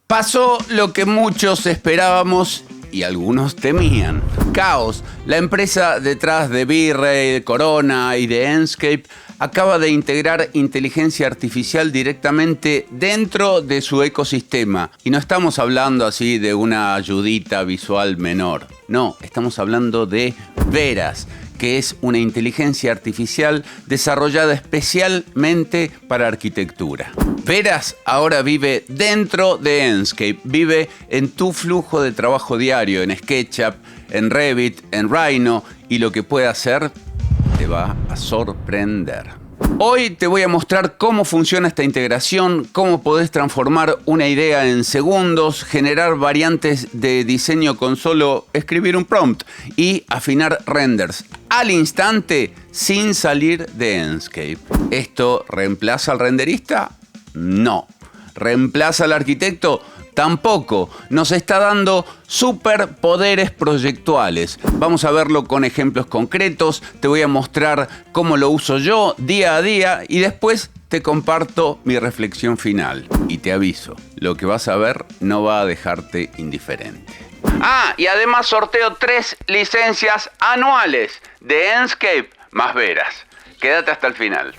Pasó lo que muchos esperábamos y algunos temían. Chaos, la empresa detrás de V-Ray, de Corona y de Enscape, acaba de integrar inteligencia artificial directamente dentro de su ecosistema. Y no estamos hablando así de una ayudita visual menor. No, estamos hablando de Veras, que es una inteligencia artificial desarrollada especialmente para arquitectura. Veras ahora vive dentro de Enscape, vive en tu flujo de trabajo diario, en SketchUp, en Revit, en Rhino, y lo que puede hacer te va a sorprender. Hoy te voy a mostrar cómo funciona esta integración, cómo podés transformar una idea en segundos, generar variantes de diseño con solo escribir un prompt y afinar renders al instante sin salir de Enscape. ¿Esto reemplaza al renderista? No. ¿Reemplaza al arquitecto? Tampoco. Nos está dando superpoderes proyectuales. Vamos a verlo con ejemplos concretos. Te voy a mostrar cómo lo uso yo día a día y después te comparto mi reflexión final. Y te aviso, lo que vas a ver no va a dejarte indiferente. Y además sorteo 3 licencias anuales de Enscape más Veras. Quédate hasta el final.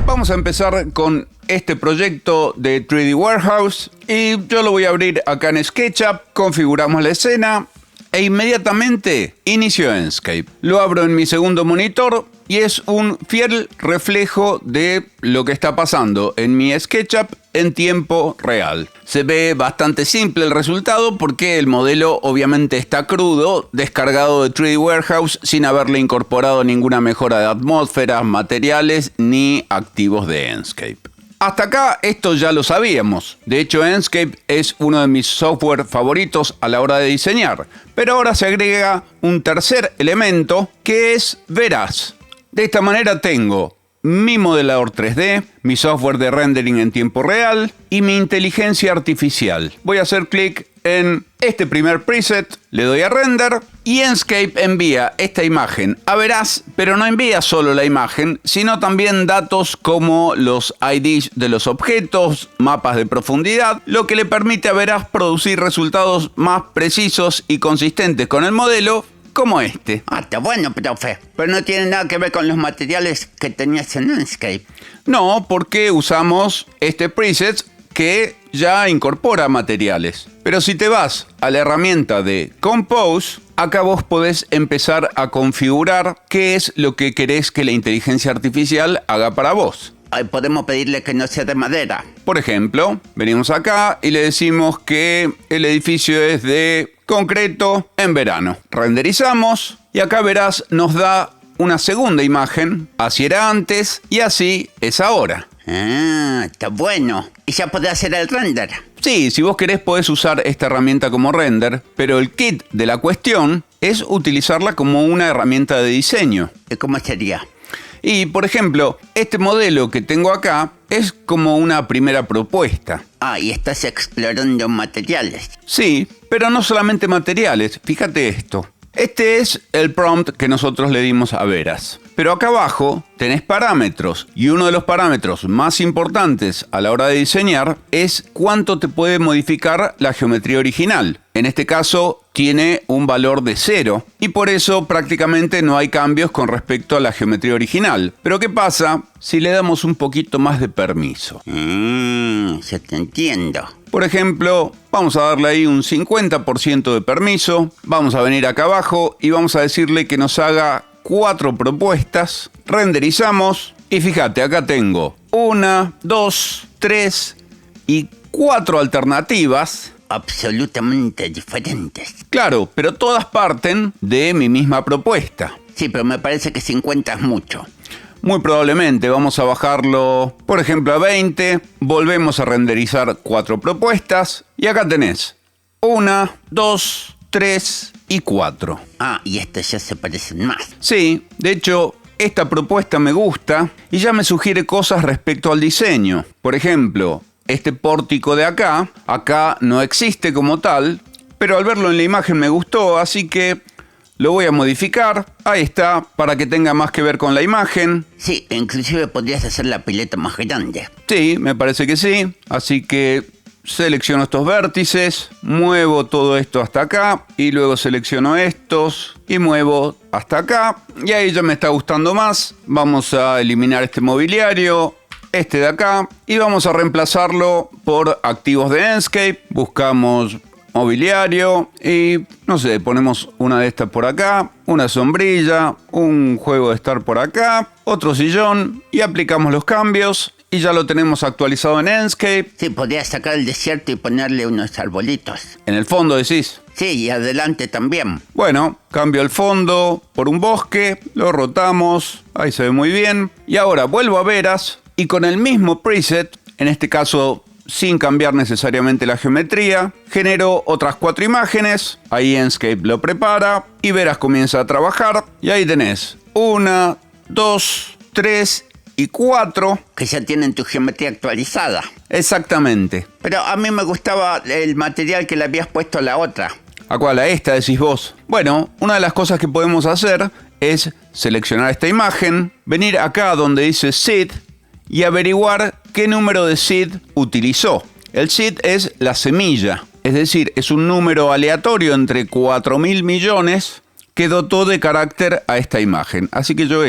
Vamos a empezar con este proyecto de 3D Warehouse y yo lo voy a abrir acá en SketchUp, configuramos la escena e inmediatamente inicio Enscape. Lo abro en mi segundo monitor y es un fiel reflejo de lo que está pasando en mi SketchUp en tiempo real. Se ve bastante simple el resultado porque el modelo obviamente está crudo, descargado de 3D Warehouse sin haberle incorporado ninguna mejora de atmósferas, materiales ni activos de Enscape. Hasta acá esto ya lo sabíamos. De hecho, Enscape es uno de mis software favoritos a la hora de diseñar. Pero ahora se agrega un tercer elemento que es Veras. De esta manera tengo mi modelador 3D, mi software de rendering en tiempo real y mi inteligencia artificial. Voy a hacer clic en este primer preset, le doy a render y Enscape envía esta imagen a Veras, pero no envía solo la imagen, sino también datos como los IDs de los objetos, mapas de profundidad, lo que le permite a Veras producir resultados más precisos y consistentes con el modelo, como este. Está bueno, profe. Pero no tiene nada que ver con los materiales que tenías en Enscape. No, porque usamos este preset que ya incorpora materiales. Pero si te vas a la herramienta de Compose, acá vos podés empezar a configurar qué es lo que querés que la inteligencia artificial haga para vos. Podemos pedirle que no sea de madera. Por ejemplo, venimos acá y le decimos que el edificio es de concreto en verano. Renderizamos y acá Veras nos da una segunda imagen. Así era antes y así es ahora. Está bueno. ¿Y ya podés hacer el render? Sí, si vos querés podés usar esta herramienta como render, pero el kit de la cuestión es utilizarla como una herramienta de diseño. ¿Y cómo sería? Y, por ejemplo, este modelo que tengo acá es como una primera propuesta. Y estás explorando materiales. Sí, pero no solamente materiales. Fíjate esto. Este es el prompt que nosotros le dimos a Veras. Pero acá abajo tenés parámetros y uno de los parámetros más importantes a la hora de diseñar es cuánto te puede modificar la geometría original. En este caso tiene un valor de 0 y por eso prácticamente no hay cambios con respecto a la geometría original. Pero ¿qué pasa si le damos un poquito más de permiso? Ya te entiendo. Por ejemplo, vamos a darle ahí un 50% de permiso. Vamos a venir acá abajo y vamos a decirle que nos haga 4 propuestas. Renderizamos y fíjate, acá tengo 1, 2, 3 y 4 alternativas. Absolutamente diferentes. Claro, pero todas parten de mi misma propuesta. Sí, pero me parece que 50 es mucho. Muy probablemente vamos a bajarlo, por ejemplo, a 20. Volvemos a renderizar 4 propuestas. Y acá tenés 1, 2, 3 y 4. Y estas ya se parecen más. Sí, de hecho, esta propuesta me gusta y ya me sugiere cosas respecto al diseño. Por ejemplo, este pórtico de acá no existe como tal, pero al verlo en la imagen me gustó, así que lo voy a modificar. Ahí está, para que tenga más que ver con la imagen. Sí, inclusive podrías hacer la pileta más grande. Sí, me parece que sí. Así que selecciono estos vértices, muevo todo esto hasta acá y luego selecciono estos y muevo hasta acá. Y ahí ya me está gustando más. Vamos a eliminar este mobiliario, este de acá, y vamos a reemplazarlo por activos de Enscape. Buscamos mobiliario y, no sé, ponemos una de estas por acá, una sombrilla, un juego de estar por acá, otro sillón y aplicamos los cambios. Y ya lo tenemos actualizado en Enscape. Sí, podrías sacar el desierto y ponerle unos arbolitos. En el fondo decís. Sí, y adelante también. Bueno, cambio el fondo por un bosque, lo rotamos, ahí se ve muy bien. Y ahora vuelvo a Veras y con el mismo preset, en este caso sin cambiar necesariamente la geometría, genero otras 4 imágenes. Ahí Enscape lo prepara y Veras comienza a trabajar. Y ahí tenés 1, 2, 3 y 4. Que ya tienen tu geometría actualizada. Exactamente. Pero a mí me gustaba el material que le habías puesto a la otra. ¿A cuál? A esta decís vos. Bueno, una de las cosas que podemos hacer es seleccionar esta imagen, venir acá donde dice seed y averiguar qué número de seed utilizó. El seed es la semilla, es decir, es un número aleatorio entre 4.000 millones que dotó de carácter a esta imagen. Así que yo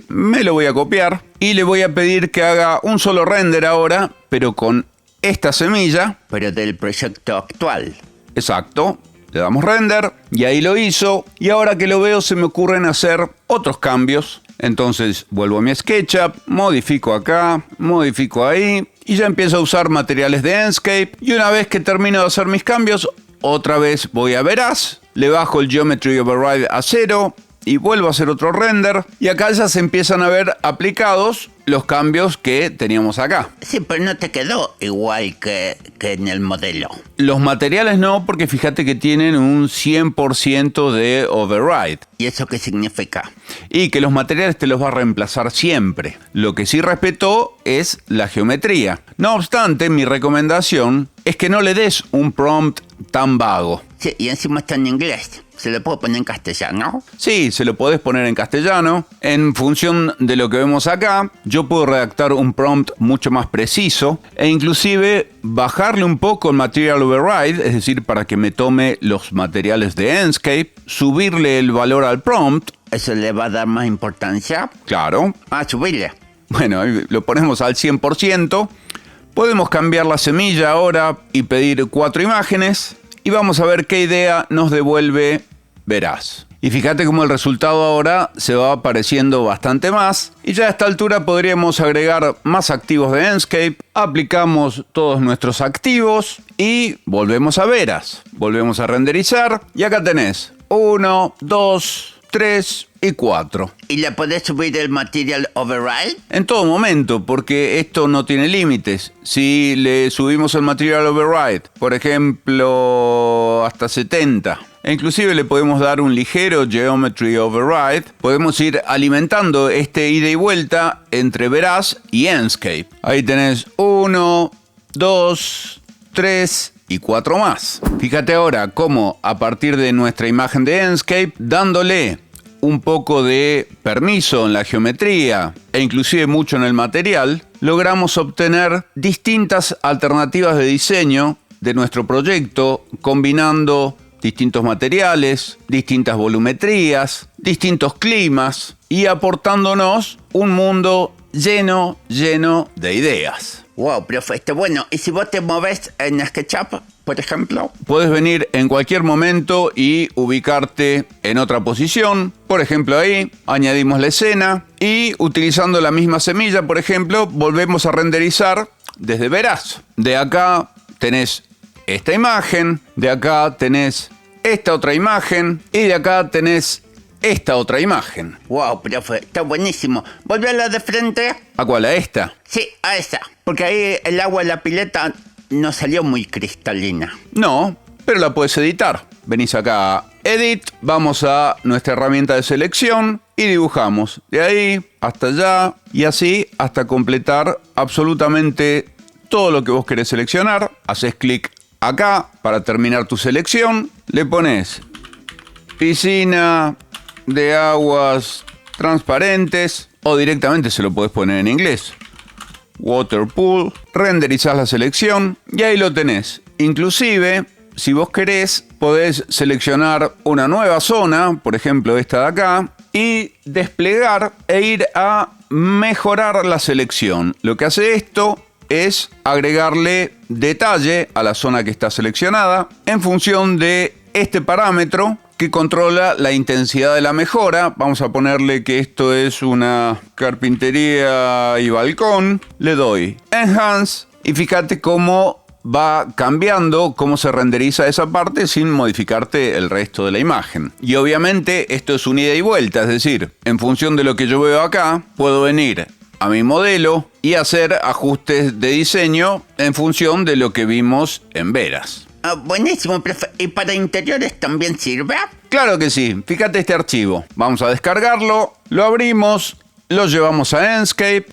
me lo voy a copiar y le voy a pedir que haga un solo render ahora, pero con esta semilla. Pero del proyecto actual. Exacto. Le damos render y ahí lo hizo. Y ahora que lo veo se me ocurren hacer otros cambios. Entonces vuelvo a mi SketchUp, modifico acá, modifico ahí y ya empiezo a usar materiales de Enscape. Y una vez que termino de hacer mis cambios, otra vez voy a Veras, le bajo el Geometry Override a 0 y vuelvo a hacer otro render. Y acá ya se empiezan a ver aplicados los cambios que teníamos acá. Sí, pero no te quedó igual que en el modelo. Los materiales no, porque fíjate que tienen un 100% de override. ¿Y eso qué significa? Y que los materiales te los va a reemplazar siempre. Lo que sí respetó es la geometría. No obstante, mi recomendación es que no le des un prompt tan vago. Sí, y encima está en inglés. ¿Se lo puedo poner en castellano? Sí, se lo podés poner en castellano. En función de lo que vemos acá, yo puedo redactar un prompt mucho más preciso e inclusive bajarle un poco el Material Override, es decir, para que me tome los materiales de Enscape, subirle el valor al prompt. ¿Eso le va a dar más importancia? Claro. Subirle. Bueno, ahí lo ponemos al 100%. Podemos cambiar la semilla ahora y pedir 4 imágenes. Y vamos a ver qué idea nos devuelve Veras. Y fíjate cómo el resultado ahora se va apareciendo bastante más. Y ya a esta altura podríamos agregar más activos de Enscape. Aplicamos todos nuestros activos y volvemos a Veras. Volvemos a renderizar. Y acá tenés 1, 2, 3 y 4. ¿Y le podés subir el Material Override? En todo momento, porque esto no tiene límites. Si le subimos el Material Override, por ejemplo, hasta 70, e inclusive le podemos dar un ligero Geometry Override, podemos ir alimentando este ida y vuelta entre Veras y Enscape. Ahí tenés 1, 2, 3 y 4 más. Fíjate ahora cómo a partir de nuestra imagen de Enscape, dándole un poco de permiso en la geometría e inclusive mucho en el material, logramos obtener distintas alternativas de diseño de nuestro proyecto, combinando distintos materiales, distintas volumetrías, distintos climas y aportándonos un mundo lleno de ideas. Wow, profe, bueno, ¿y si vos te moves en SketchUp, por ejemplo? Puedes venir en cualquier momento y ubicarte en otra posición. Por ejemplo, ahí añadimos la escena y utilizando la misma semilla, por ejemplo, volvemos a renderizar desde Veras. De acá tenés esta imagen, de acá tenés esta otra imagen y de acá tenés esta otra imagen. Wow, profe, está buenísimo. ¿Volví a la de frente? ¿A cuál? ¿A esta? Sí, a esa. Porque ahí el agua de la pileta no salió muy cristalina. No, pero la puedes editar. Venís acá a Edit, vamos a nuestra herramienta de selección y dibujamos de ahí hasta allá y así hasta completar absolutamente todo lo que vos querés seleccionar. Haces clic acá para terminar tu selección, le pones piscina, de aguas transparentes, o directamente se lo podés poner en inglés. Waterpool, renderizás la selección y ahí lo tenés. Inclusive, si vos querés, podés seleccionar una nueva zona, por ejemplo esta de acá, y desplegar e ir a mejorar la selección. Lo que hace esto es agregarle detalle a la zona que está seleccionada en función de este parámetro que controla la intensidad de la mejora. Vamos a ponerle que esto es una carpintería y balcón. Le doy Enhance y fíjate cómo va cambiando, cómo se renderiza esa parte sin modificarte el resto de la imagen. Y obviamente esto es un ida y vuelta, es decir, en función de lo que yo veo acá, puedo venir a mi modelo y hacer ajustes de diseño en función de lo que vimos en Veras. Buenísimo, profe. ¿Y para interiores también sirve? Claro que sí. Fíjate este archivo. Vamos a descargarlo, lo abrimos, lo llevamos a Enscape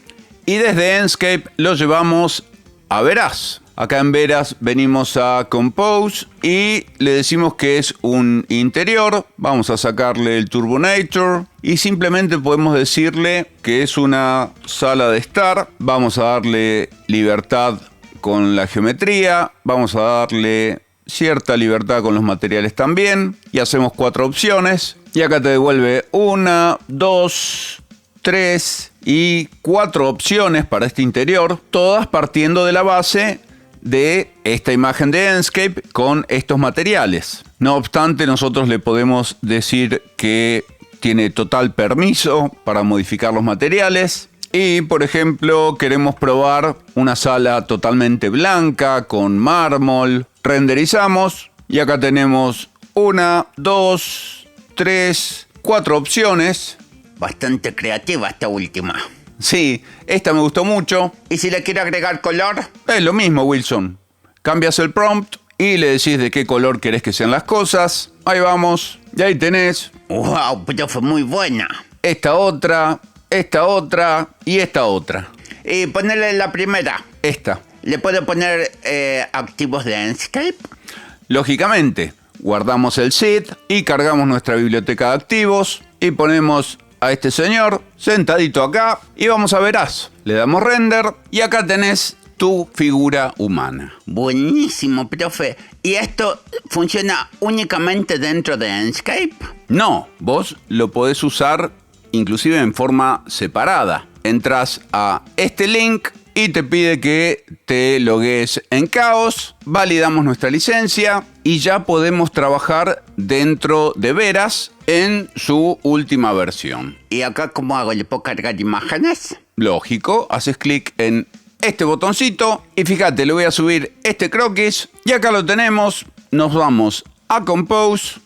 y desde Enscape lo llevamos a Veras. Acá en Veras venimos a Compose y le decimos que es un interior. Vamos a sacarle el Turbonator y simplemente podemos decirle que es una sala de estar. Vamos a darle libertad con la geometría. Vamos a darle cierta libertad con los materiales también. Y hacemos 4 opciones. Y acá te devuelve 1, 2, 3 y 4 opciones para este interior. Todas partiendo de la base de esta imagen de Enscape con estos materiales. No obstante, nosotros le podemos decir que tiene total permiso para modificar los materiales. Y, por ejemplo, queremos probar una sala totalmente blanca con mármol. Renderizamos y acá tenemos 1, 2, 3, 4 opciones. Bastante creativa esta última. Sí, esta me gustó mucho. ¿Y si le quiero agregar color? Es lo mismo, Wilson. Cambias el prompt y le decís de qué color querés que sean las cosas. Ahí vamos. Y ahí tenés. ¡Wow! Pero fue muy buena. Esta otra y esta otra. Y ponerle la primera. Esta. ¿Le puedo poner activos de Enscape? Lógicamente, guardamos el seed y cargamos nuestra biblioteca de activos y ponemos a este señor sentadito acá y vamos a Veras. Le damos render y acá tenés tu figura humana. Buenísimo, profe. ¿Y esto funciona únicamente dentro de Enscape? No, vos lo podés usar inclusive en forma separada. Entras a este link y te pide que te logues en Chaos, validamos nuestra licencia y ya podemos trabajar dentro de Veras en su última versión. ¿Y acá cómo hago? ¿Le puedo cargar imágenes? Lógico, haces clic en este botoncito y fíjate, le voy a subir este croquis y acá lo tenemos. Nos vamos a Compose,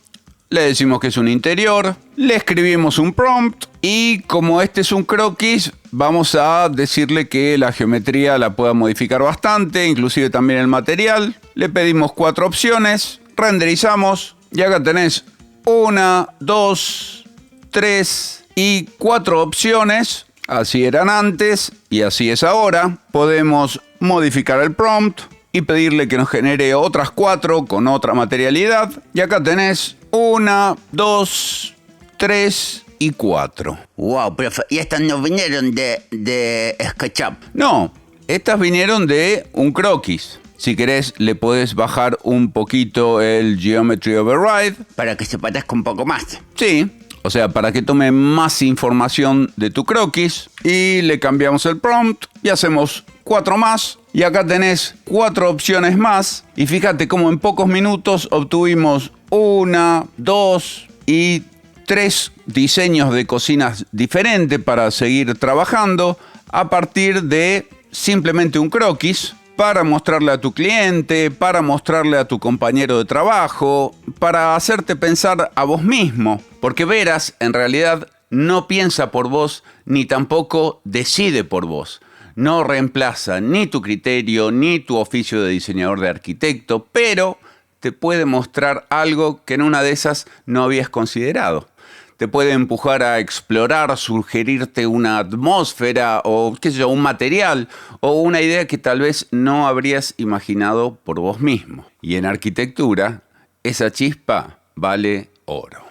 le decimos que es un interior, le escribimos un prompt y como este es un croquis, vamos a decirle que la geometría la pueda modificar bastante, inclusive también el material. Le pedimos 4 opciones, renderizamos y acá tenés 1, 2, 3 y 4 opciones. Así eran antes y así es ahora. Podemos modificar el prompt y pedirle que nos genere otras 4 con otra materialidad. Y acá tenés 1, 2, 3 y 4. Wow, profe. ¿Y estas no vinieron de SketchUp? No, estas vinieron de un croquis. Si querés, le podés bajar un poquito el Geometry Override. Para que se parezca un poco más. Sí, o sea, para que tome más información de tu croquis. Y le cambiamos el prompt y hacemos 4 más. Y acá tenés 4 opciones más. Y fíjate cómo en pocos minutos obtuvimos 1, 2 y 3 diseños de cocinas diferentes para seguir trabajando a partir de simplemente un croquis para mostrarle a tu cliente, para mostrarle a tu compañero de trabajo, para hacerte pensar a vos mismo. Porque Veras, en realidad, no piensa por vos ni tampoco decide por vos. No reemplaza ni tu criterio ni tu oficio de diseñador de arquitecto, pero te puede mostrar algo que en una de esas no habías considerado. Te puede empujar a explorar, sugerirte una atmósfera o qué sé yo, un material o una idea que tal vez no habrías imaginado por vos mismo. Y en arquitectura, esa chispa vale oro.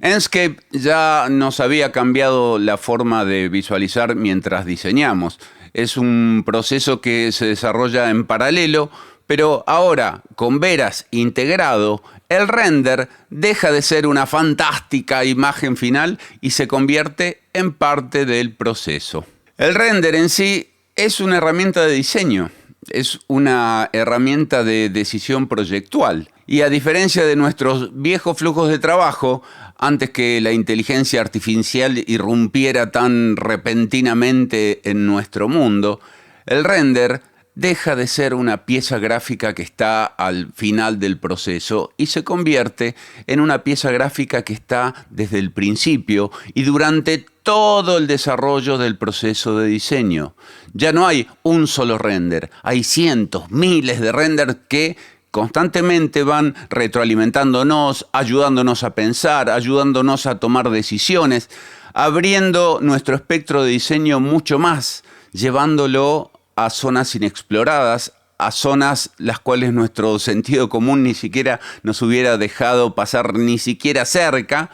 Enscape ya nos había cambiado la forma de visualizar mientras diseñamos. Es un proceso que se desarrolla en paralelo, pero ahora, con Veras integrado, el render deja de ser una fantástica imagen final y se convierte en parte del proceso. El render en sí es una herramienta de diseño, es una herramienta de decisión proyectual. Y a diferencia de nuestros viejos flujos de trabajo, antes que la inteligencia artificial irrumpiera tan repentinamente en nuestro mundo, el render deja de ser una pieza gráfica que está al final del proceso y se convierte en una pieza gráfica que está desde el principio y durante todo el desarrollo del proceso de diseño. Ya no hay un solo render, hay cientos, miles de renders que constantemente van retroalimentándonos, ayudándonos a pensar, ayudándonos a tomar decisiones, abriendo nuestro espectro de diseño mucho más, llevándolo a zonas inexploradas, a zonas las cuales nuestro sentido común ni siquiera nos hubiera dejado pasar ni siquiera cerca,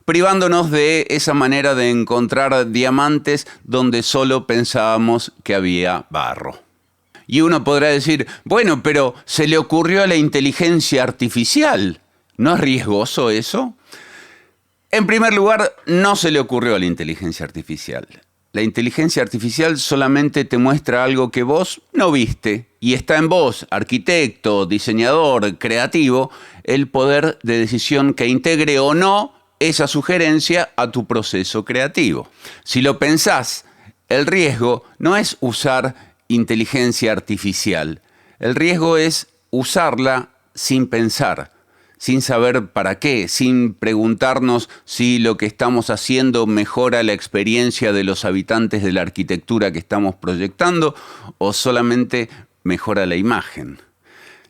privándonos de esa manera de encontrar diamantes donde solo pensábamos que había barro. Y uno podrá decir, bueno, pero se le ocurrió a la inteligencia artificial. ¿No es riesgoso eso? En primer lugar, no se le ocurrió a la inteligencia artificial. La inteligencia artificial solamente te muestra algo que vos no viste. Y está en vos, arquitecto, diseñador, creativo, el poder de decisión que integre o no esa sugerencia a tu proceso creativo. Si lo pensás, el riesgo no es usar inteligencia artificial. El riesgo es usarla sin pensar, sin saber para qué, sin preguntarnos si lo que estamos haciendo mejora la experiencia de los habitantes de la arquitectura que estamos proyectando o solamente mejora la imagen.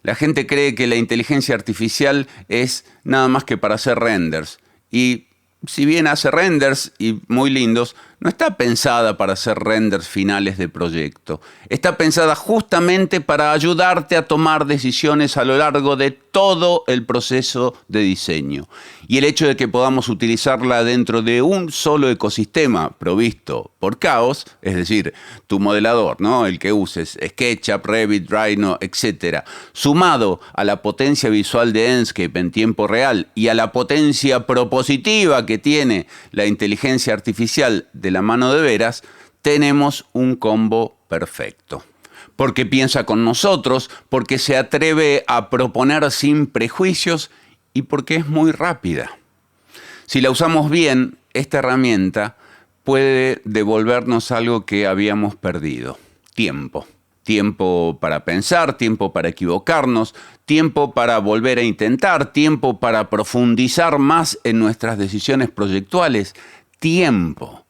La gente cree que la inteligencia artificial es nada más que para hacer renders y si bien hace renders y muy lindos, no está pensada para hacer renders finales de proyecto. Está pensada justamente para ayudarte a tomar decisiones a lo largo de todo el proceso de diseño. Y el hecho de que podamos utilizarla dentro de un solo ecosistema provisto por Chaos, es decir, tu modelador, ¿no? El que uses, SketchUp, Revit, Rhino, etc., sumado a la potencia visual de Enscape en tiempo real y a la potencia propositiva que tiene la inteligencia artificial de la mano de Veras, tenemos un combo perfecto. Porque piensa con nosotros, porque se atreve a proponer sin prejuicios y porque es muy rápida. Si la usamos bien, esta herramienta puede devolvernos algo que habíamos perdido: tiempo. Tiempo para pensar, tiempo para equivocarnos, tiempo para volver a intentar, tiempo para profundizar más en nuestras decisiones proyectuales. Tiempo.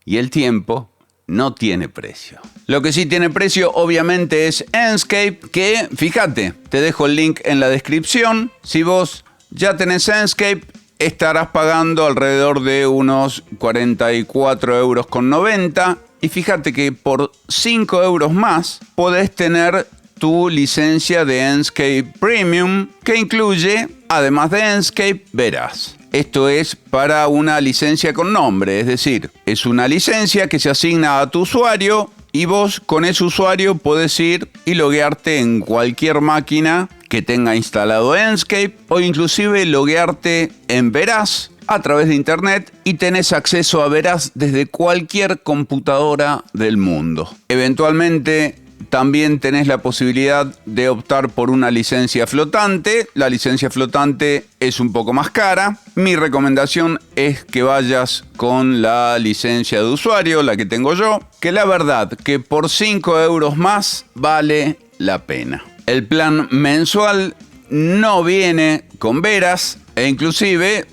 Y el tiempo no tiene precio. Lo que sí tiene precio, obviamente, es Enscape, que, fíjate, te dejo el link en la descripción. Si vos ya tenés Enscape, estarás pagando alrededor de unos 44,90 €. Y fíjate que por 5 € más podés tener tu licencia de Enscape Premium, que incluye, además de Enscape, Veras. Esto es para una licencia con nombre, es decir, es una licencia que se asigna a tu usuario y vos con ese usuario podés ir y loguearte en cualquier máquina que tenga instalado Enscape o inclusive loguearte en Veras a través de internet y tenés acceso a Veras desde cualquier computadora del mundo. Eventualmente también tenés la posibilidad de optar por una licencia flotante. La licencia flotante es un poco más cara. Mi recomendación es que vayas con la licencia de usuario, la que tengo yo, que la verdad que por 5 € más vale la pena. El plan mensual no viene con Veras e inclusive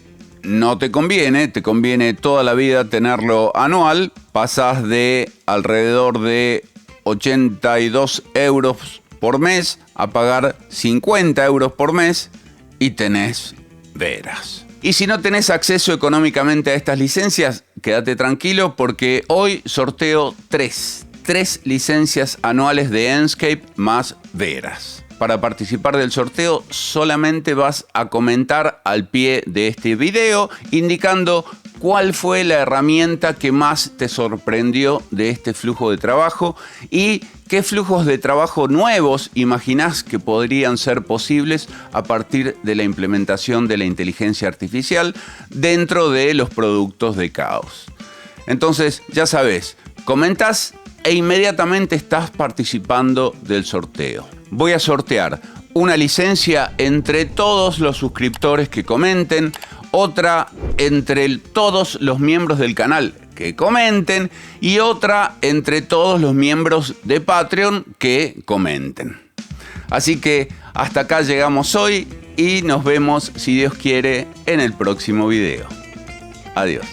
no te conviene toda la vida tenerlo anual. Pasás de alrededor de 82 € por mes a pagar 50 € por mes y tenés Veras. Y si no tenés acceso económicamente a estas licencias, quédate tranquilo porque hoy sorteo 3 licencias anuales de Enscape más Veras. para participar del sorteo solamente vas a comentar al pie de este video indicando cuál fue la herramienta que más te sorprendió de este flujo de trabajo y qué flujos de trabajo nuevos imaginás que podrían ser posibles a partir de la implementación de la inteligencia artificial dentro de los productos de Caos. Entonces, ya sabes, comentás e inmediatamente estás participando del sorteo. Voy a sortear una licencia entre todos los suscriptores que comenten, otra entre todos los miembros del canal que comenten y otra entre todos los miembros de Patreon que comenten. Así que hasta acá llegamos hoy y nos vemos, si Dios quiere, en el próximo video. Adiós.